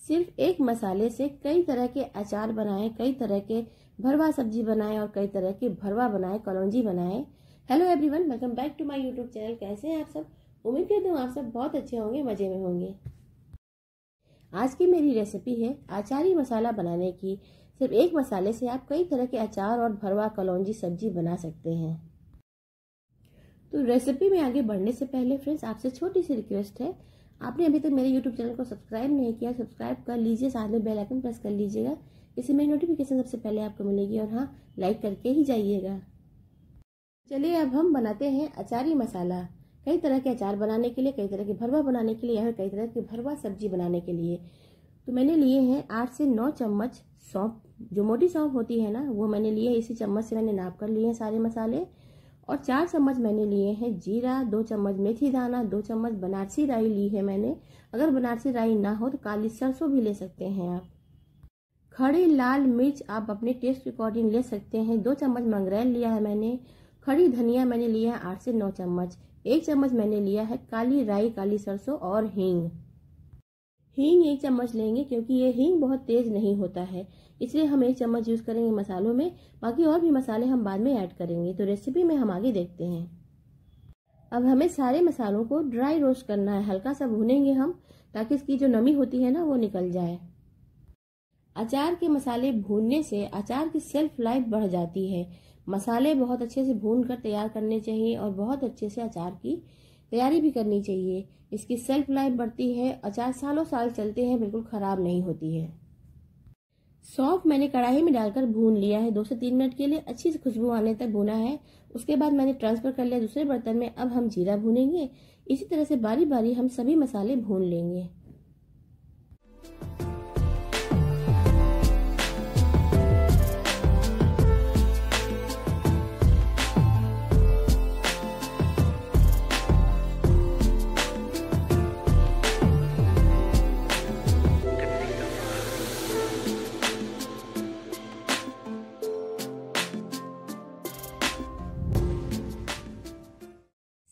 सिर्फ एक मसाले से कई तरह के अचार बनाएं, कई तरह के भरवा सब्जी बनाएं और कई तरह के भरवा बनाएं, कलौंजी बनाएं। Hello everyone, welcome back to my YouTube channel. कैसे हैं आप सब? उम्मीद करती हूँ आप सब बहुत अच्छे होंगे, मजे में होंगे। आज की मेरी रेसिपी है अचारी मसाला बनाने की। सिर्फ एक मसाले से आप कई तरह के अचार और भरवा कलौंजी सब्जी बना सकते हैं। तो रेसिपी में आगे बढ़ने से पहले फ्रेंड्स आपसे छोटी सी रिक्वेस्ट है, आपने अभी तक मेरे यूट्यूब चैनल को सब्सक्राइब नहीं किया, सब्सक्राइब कर लीजिए, साथ में बेल आइकन प्रेस कर लीजिएगा। इससे मेरी नोटिफिकेशन सबसे पहले आपको मिलेगी और हाँ, लाइक करके ही जाइएगा। चलिए अब हम बनाते हैं अचारी मसाला। कई तरह के अचार बनाने के लिए, कई तरह के भरवा बनाने के लिए या फिर कई तरह के भरवा सब्जी बनाने के लिए तो मैंने लिए हैं 8 से 9 चम्मच सौंफ। जो मोटी सौंफ होती है ना, वो मैंने लिए है। इसी चम्मच से मैंने नाप कर लिए हैं सारे मसाले। और 4 चम्मच मैंने लिए हैं जीरा, 2 चम्मच मेथी दाना, 2 चम्मच बनारसी राई ली है मैंने। अगर बनारसी राई ना हो तो काली सरसों भी ले सकते हैं आप। खड़ी लाल मिर्च आप अपने टेस्ट के अकॉर्डिंग ले सकते हैं। 2 चम्मच मंगरेल लिया है मैंने। खड़ी धनिया मैंने लिया है 8 से 9 चम्मच। 1 चम्मच मैंने लिया है काली राई, काली सरसों और हींग। हींग 1 चम्मच लेंगे क्योंकि ये हींग बहुत तेज नहीं होता है, इसलिए हम 1 चम्मच यूज करेंगे मसालों में। बाकी और भी मसाले हम बाद में ऐड करेंगे। तो रेसिपी में हम आगे देखते हैं। अब हमें सारे मसालों को ड्राई रोस्ट करना है, हल्का सा भूनेंगे हम ताकि इसकी जो नमी होती है ना वो निकल जाए। अचार के मसाले भूनने से अचार की शेल्फ लाइफ बढ़ जाती है। मसाले बहुत अच्छे से भून कर तैयार करने चाहिए और बहुत अच्छे से अचार की तैयारी भी करनी चाहिए। इसकी शेल्फ लाइफ बढ़ती है, अचार सालों साल चलते हैं, बिल्कुल खराब नहीं होती है। सौंफ मैंने कढ़ाई में डालकर भून लिया है 2 से 3 मिनट के लिए। अच्छी से खुशबू आने तक भूना है। उसके बाद मैंने ट्रांसफर कर लिया दूसरे बर्तन में। अब हम जीरा भूनेंगे। इसी तरह से बारी बारी हम सभी मसाले भून लेंगे।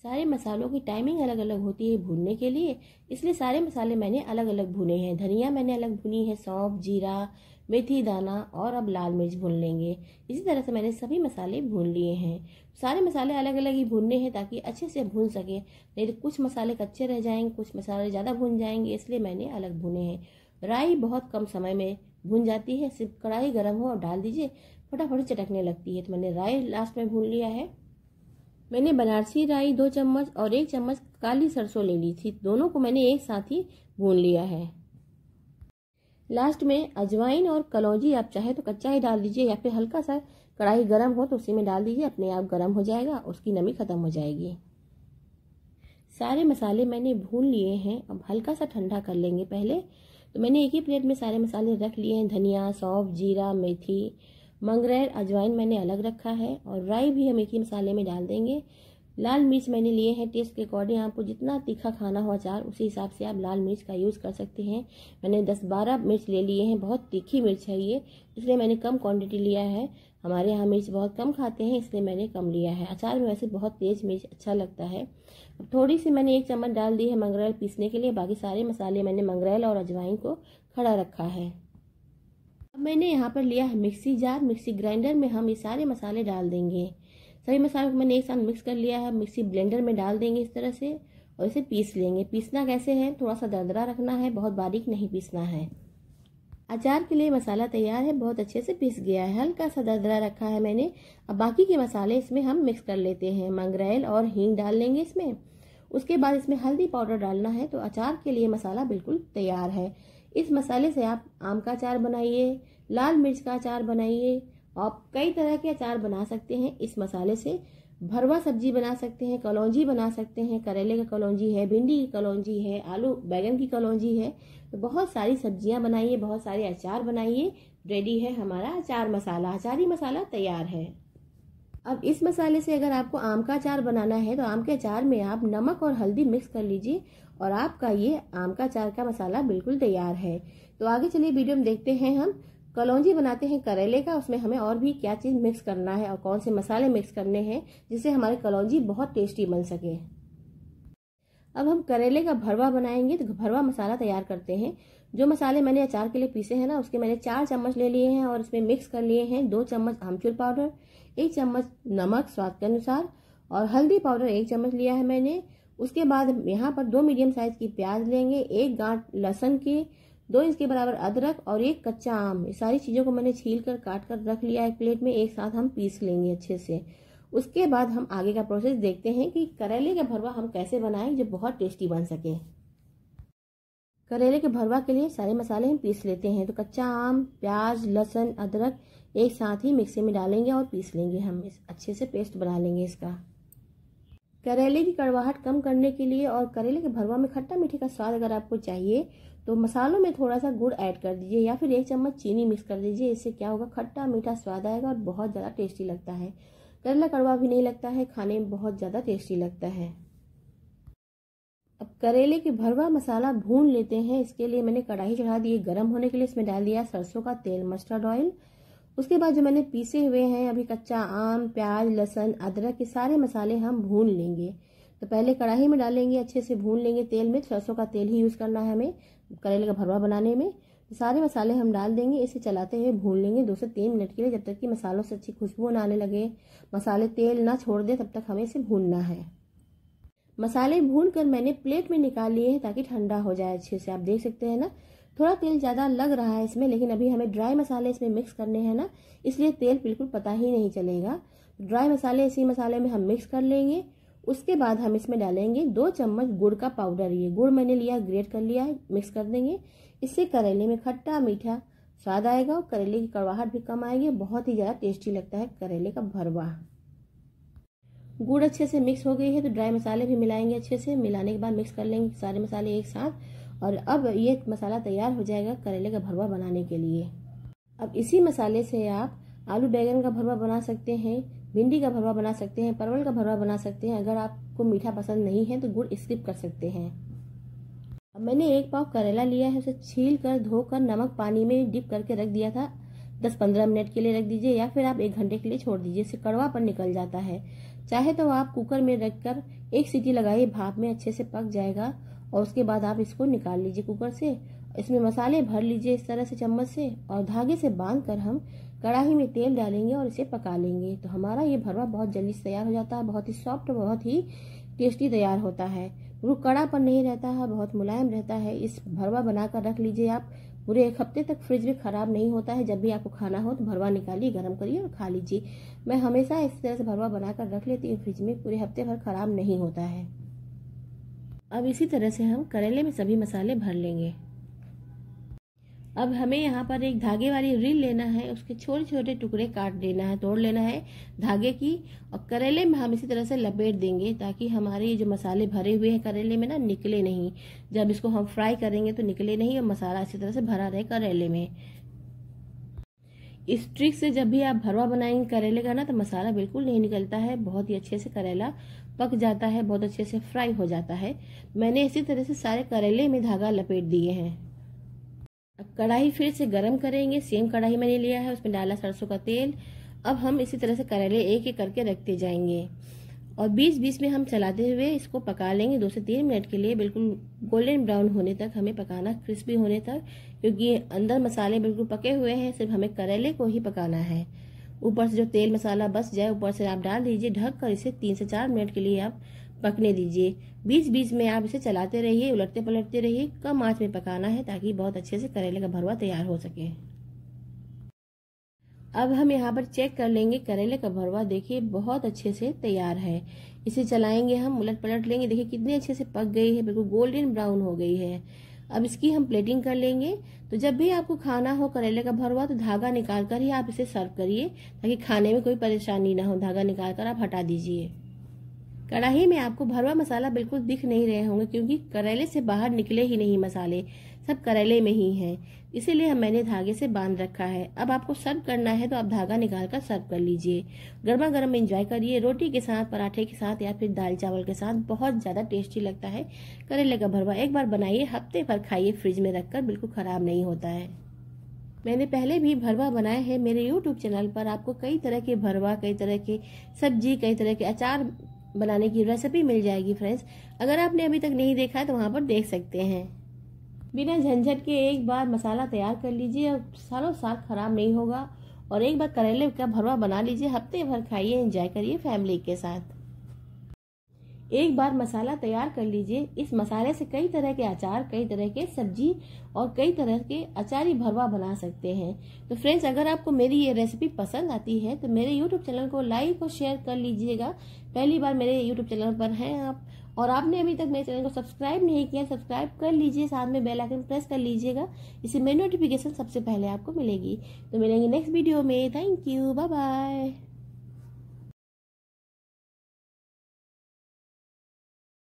सारे मसालों की टाइमिंग अलग अलग होती है भूनने के लिए, इसलिए सारे मसाले मैंने अलग अलग भुने हैं। धनिया मैंने अलग भुनी है, सौंफ, जीरा, मेथी दाना और अब लाल मिर्च भून लेंगे। इसी तरह से मैंने सभी मसाले भून लिए हैं। सारे मसाले अलग अलग ही भूनने हैं ताकि अच्छे से भून सके, नहीं तो कुछ मसाले कच्चे रह जाएंगे, कुछ मसाले ज़्यादा भून जाएंगे, इसलिए मैंने अलग भुने हैं। राई बहुत कम समय में भून जाती है, सिर्फ कढ़ाई गर्म हो और डाल दीजिए, फटाफट चटकने लगती है। तो मैंने राई लास्ट में भून लिया है। मैंने बनारसी राई 2 चम्मच और 1 चम्मच काली सरसों ले ली थी, दोनों को मैंने एक साथ ही भून लिया है। लास्ट में अजवाइन और कलौंजी आप चाहे तो कच्चा ही डाल दीजिए या फिर हल्का सा कढ़ाई गर्म हो तो उसी में डाल दीजिए, अपने आप गर्म हो जाएगा, उसकी नमी खत्म हो जाएगी। सारे मसाले मैंने भून लिए हैं। अब हल्का सा ठंडा कर लेंगे पहले। तो मैंने एक ही प्लेट में सारे मसाले रख लिए हैं। धनिया, सौंफ, जीरा, मेथी, मंगरेल, अजवाइन मैंने अलग रखा है और राई भी हम एक ही मसाले में डाल देंगे। लाल मिर्च मैंने लिए हैं टेस्ट के अकॉर्डिंग, आपको जितना तीखा खाना हो अचार उसी हिसाब से आप लाल मिर्च का यूज़ कर सकते हैं। मैंने 10-12 मिर्च ले लिए हैं। बहुत तीखी मिर्च है ये, इसलिए मैंने कम क्वांटिटी लिया है। हमारे यहाँ मिर्च बहुत कम खाते हैं, इसलिए मैंने कम लिया है। अचार में वैसे बहुत तेज मिर्च अच्छा लगता है। अब थोड़ी सी मैंने 1 चम्मच डाल दी है मंगरेल पीसने के लिए। बाकी सारे मसाले मैंने मंगरेल और अजवाइन को खड़ा रखा है। अब मैंने यहाँ पर लिया है मिक्सी जार। मिक्सी ग्राइंडर में हम ये सारे मसाले डाल देंगे। सभी मसालों को मैंने एक साथ मिक्स कर लिया है। मिक्सी ब्लेंडर में डाल देंगे इस तरह से और इसे पीस लेंगे। पीसना कैसे है, थोड़ा सा दरदरा रखना है, बहुत बारीक नहीं पीसना है। अचार के लिए मसाला तैयार है, बहुत अच्छे से पीस गया है, हल्का सा दरदरा रखा है मैंने। अब बाकी के मसाले इसमें हम मिक्स कर लेते हैं। मंगरेल और हींग डाल लेंगे इसमें। उसके बाद इसमें हल्दी पाउडर डालना है। तो अचार के लिए मसाला बिल्कुल तैयार है। इस मसाले से आप आम का अचार बनाइए, लाल मिर्च का अचार बनाइए, आप कई तरह के अचार बना सकते हैं। इस मसाले से भरवा सब्जी बना सकते हैं, कलौंजी बना सकते हैं, करेले का कलौंजी है, भिंडी की कलौंजी है, आलू बैगन की कलौंजी है। तो बहुत सारी सब्जियां बनाइए, बहुत सारे अचार बनाइए। रेडी है हमारा अचार मसाला, अचारी मसाला तैयार है। अब इस मसाले से अगर आपको आम का अचार बनाना है तो आम के अचार में आप नमक और हल्दी मिक्स कर लीजिए और आपका ये आम का अचार का मसाला बिल्कुल तैयार है। तो आगे चलिए वीडियो में देखते हैं हम कलौंजी बनाते हैं करेले का। उसमें हमें और भी क्या चीज मिक्स करना है और कौन से मसाले मिक्स करने हैं जिससे हमारे कलौंजी बहुत टेस्टी बन सके। अब हम करेले का भरवा बनाएंगे तो भरवा मसाला तैयार करते हैं। जो मसाले मैंने अचार के लिए पीसे हैं ना, उसके मैंने 4 चम्मच ले लिए हैं और इसमें मिक्स कर लिए हैं 2 चम्मच आमचूर पाउडर, 1 चम्मच नमक स्वाद के अनुसार और हल्दी पाउडर 1 चम्मच लिया है मैंने। उसके बाद यहाँ पर 2 मीडियम साइज की प्याज लेंगे, 1 गांठ लहसुन की, 2 इंच के बराबर अदरक और 1 कच्चा आम। ये सारी चीज़ों को मैंने छील कर काट कर रख लिया है प्लेट में, एक साथ हम पीस लेंगे अच्छे से। उसके बाद हम आगे का प्रोसेस देखते हैं कि करेले का भरवा हम कैसे बनाएं जो बहुत टेस्टी बन सके। करेले के भरवा के लिए सारे मसाले हम पीस लेते हैं। तो कच्चा आम, प्याज, लहसुन, अदरक एक साथ ही मिक्सी में डालेंगे और पीस लेंगे। हम अच्छे से पेस्ट बना लेंगे इसका। करेले की कड़वाहट कम करने के लिए और करेले के भरवा में खट्टा मीठे का स्वाद अगर आपको चाहिए तो मसालों में थोड़ा सा गुड़ ऐड कर दीजिए या फिर 1 चम्मच चीनी मिक्स कर दीजिए। इससे क्या होगा, खट्टा मीठा स्वाद आएगा और बहुत ज़्यादा टेस्टी लगता है। करेला कड़वा भी नहीं लगता है, खाने में बहुत ज़्यादा टेस्टी लगता है। अब करेले के भरवा मसाला भून लेते हैं। इसके लिए मैंने कढ़ाई चढ़ा दी गर्म होने के लिए। इसमें डाल दिया सरसों का तेल, मस्टर्ड ऑयल। उसके बाद जो मैंने पीसे हुए हैं अभी कच्चा आम, प्याज, लहसुन, अदरक के सारे मसाले हम भून लेंगे। तो पहले कढ़ाई में डालेंगे, अच्छे से भून लेंगे तेल में। सरसों का तेल ही यूज़ करना है हमें करेले का भरवा बनाने में। तो सारे मसाले हम डाल देंगे, इसे चलाते हुए भून लेंगे 2 से 3 मिनट के लिए, जब तक कि मसालों से अच्छी खुशबू आने लगे, मसाले तेल ना छोड़ दे, तब तक हमें इसे भूनना है। मसाले भून कर मैंने प्लेट में निकाल लिए हैं ताकि ठंडा हो जाए अच्छे से। आप देख सकते हैं ना, थोड़ा तेल ज़्यादा लग रहा है इसमें, लेकिन अभी हमें ड्राई मसाले इसमें मिक्स करने हैं ना, इसलिए तेल बिल्कुल पता ही नहीं चलेगा। ड्राई मसाले इसी मसाले में हम मिक्स कर लेंगे। उसके बाद हम इसमें डालेंगे 2 चम्मच गुड़ का पाउडर। ये गुड़ मैंने लिया, ग्रेट कर लिया है, मिक्स कर देंगे। इससे करेले में खट्टा मीठा स्वाद आएगा और करेले की कड़वाहट भी कम आएगी। बहुत ही ज़्यादा टेस्टी लगता है करेले का भरवा। गुड़ अच्छे से मिक्स हो गई है तो ड्राई मसाले भी मिलाएंगे अच्छे से। मिलाने के बाद मिक्स कर लेंगे सारे मसाले एक साथ और अब ये मसाला तैयार हो जाएगा करेले का भरवा बनाने के लिए। अब इसी मसाले से आप आलू बैंगन का भरवा बना सकते हैं, भिंडी का भरवा बना सकते हैं, परवल का भरवा बना सकते हैं। अगर आपको मीठा पसंद नहीं है तो गुड़ स्किप कर सकते हैं। अब मैंने 1 पाव करेला लिया है, उसे छील कर धोकर नमक पानी में डिप करके रख दिया था। 10-15 मिनट के लिए रख दीजिए या फिर आप 1 घंटे के लिए छोड़ दीजिए, इससे कड़वापन निकल जाता है। चाहे तो आप कुकर में रखकर 1 सीटी लगाइए, भाप में अच्छे से पक जाएगा और उसके बाद आप इसको निकाल लीजिए कुकर से। इसमें मसाले भर लीजिए इस तरह से चम्मच से और धागे से बांध कर हम कढ़ाई में तेल डालेंगे और इसे पका लेंगे। तो हमारा ये भरवा बहुत जल्दी से तैयार हो जाता है, बहुत ही सॉफ्ट, बहुत ही टेस्टी तैयार होता है। वो कड़ापन नहीं रहता है, बहुत मुलायम रहता है। इस भरवा बनाकर रख लीजिए आप, पूरे 1 हफ्ते तक फ्रिज में खराब नहीं होता है। जब भी आपको खाना हो तो भरवा निकालिए, गर्म करिए और खा लीजिए। मैं हमेशा इस तरह से भरवा बनाकर रख लेती हूँ फ्रिज में, पूरे हफ्ते भर खराब नहीं होता है। अब इसी तरह से हम करेले में सभी मसाले भर लेंगे। अब हमें यहाँ पर एक धागे वाली रील लेना है, उसके छोटे छोटे टुकड़े काट देना है, तोड़ लेना है धागे की, और करेले में हम इसी तरह से लपेट देंगे ताकि हमारे जो मसाले भरे हुए हैं करेले में ना निकले नहीं। जब इसको हम फ्राई करेंगे तो निकले नहीं और मसाला इसी तरह से भरा रहे करेले में। इस ट्रिक से जब भी आप भरवा बनाएंगे करेले का ना तो मसाला बिल्कुल नहीं निकलता है, बहुत ही अच्छे से करेला पक जाता है, बहुत अच्छे से फ्राई हो जाता है। मैंने इसी तरह से सारे करेले में धागा लपेट दिए हैं। अब कढ़ाई फिर से गरम करेंगे। सेम कढ़ाई मैंने लिया है, उसमें डाला सरसों का तेल। अब हम इसी तरह से करेले एक एक करके रखते जाएंगे और बीच बीच में हम चलाते हुए इसको पका लेंगे 2 से 3 मिनट के लिए, बिल्कुल गोल्डन ब्राउन होने तक हमें पकाना, क्रिस्पी होने तक, क्योंकि अंदर मसाले बिल्कुल पके हुए हैं, सिर्फ हमें करेले को ही पकाना है। ऊपर से जो तेल मसाला बच जाए ऊपर से आप डाल दीजिए, ढक कर इसे 3 से 4 मिनट के लिए आप पकने दीजिए। बीच बीच में आप इसे चलाते रहिए, उलटते पलटते रहिए, कम आंच में पकाना है ताकि बहुत अच्छे से करेले का भरवा तैयार हो सके। अब हम यहाँ पर चेक कर लेंगे करेले का भरवा, देखिए बहुत अच्छे से तैयार है। इसे चलाएंगे हम, उलट पलट लेंगे, देखिए कितनी अच्छे से पक गई है, बिल्कुल गोल्डन ब्राउन हो गई है। अब इसकी हम प्लेटिंग कर लेंगे। तो जब भी आपको खाना हो करेले का भरवा तो धागा निकाल कर ही आप इसे सर्व करिए ताकि खाने में कोई परेशानी ना हो। धागा निकाल कर आप हटा दीजिए। कढ़ाई में आपको भरवा मसाला बिल्कुल दिख नहीं रहे होंगे क्योंकि करेले से बाहर निकले ही नहीं मसाले, सब करेले में ही हैं, इसीलिए मैंने धागे से बांध रखा है। अब आपको सर्व करना है तो आप धागा निकाल कर सर्व कर लीजिए। गर्मा गर्म एंजॉय करिए, रोटी के साथ, पराठे के साथ या फिर दाल चावल के साथ, बहुत ज़्यादा टेस्टी लगता है करेले का भरवा। एक बार बनाइए, हफ्ते भर खाइए, फ्रिज में रखकर, बिल्कुल ख़राब नहीं होता है। मैंने पहले भी भरवा बनाए हैं मेरे यूट्यूब चैनल पर। आपको कई तरह के भरवा, कई तरह के सब्जी, कई तरह के अचार बनाने की रेसिपी मिल जाएगी फ्रेंड्स। अगर आपने अभी तक नहीं देखा है तो वहाँ पर देख सकते हैं। बिना झंझट के एक बार मसाला तैयार कर लीजिए और सालों साल खराब नहीं होगा। और एक बार करेले का भरवा बना लीजिए, हफ्ते भर खाइए, एंजॉय करिए फैमिली के साथ। एक बार मसाला तैयार कर लीजिए। इस मसाले से कई तरह के अचार, कई तरह के सब्जी और कई तरह के अचारी भरवा बना सकते हैं। तो फ्रेंड्स, अगर आपको मेरी ये रेसिपी पसंद आती है तो मेरे यूट्यूब चैनल को लाइक और शेयर कर लीजिएगा। पहली बार मेरे यूट्यूब चैनल पर हैं आप और आपने अभी तक मेरे चैनल को सब्सक्राइब नहीं किया, सब्सक्राइब कर लीजिए, साथ में बेल आइकन प्रेस कर लीजिएगा। इससे मेरी नोटिफिकेशन सबसे पहले आपको मिलेगी। तो मिलेंगे नेक्स्ट वीडियो में। Thank you, bye bye.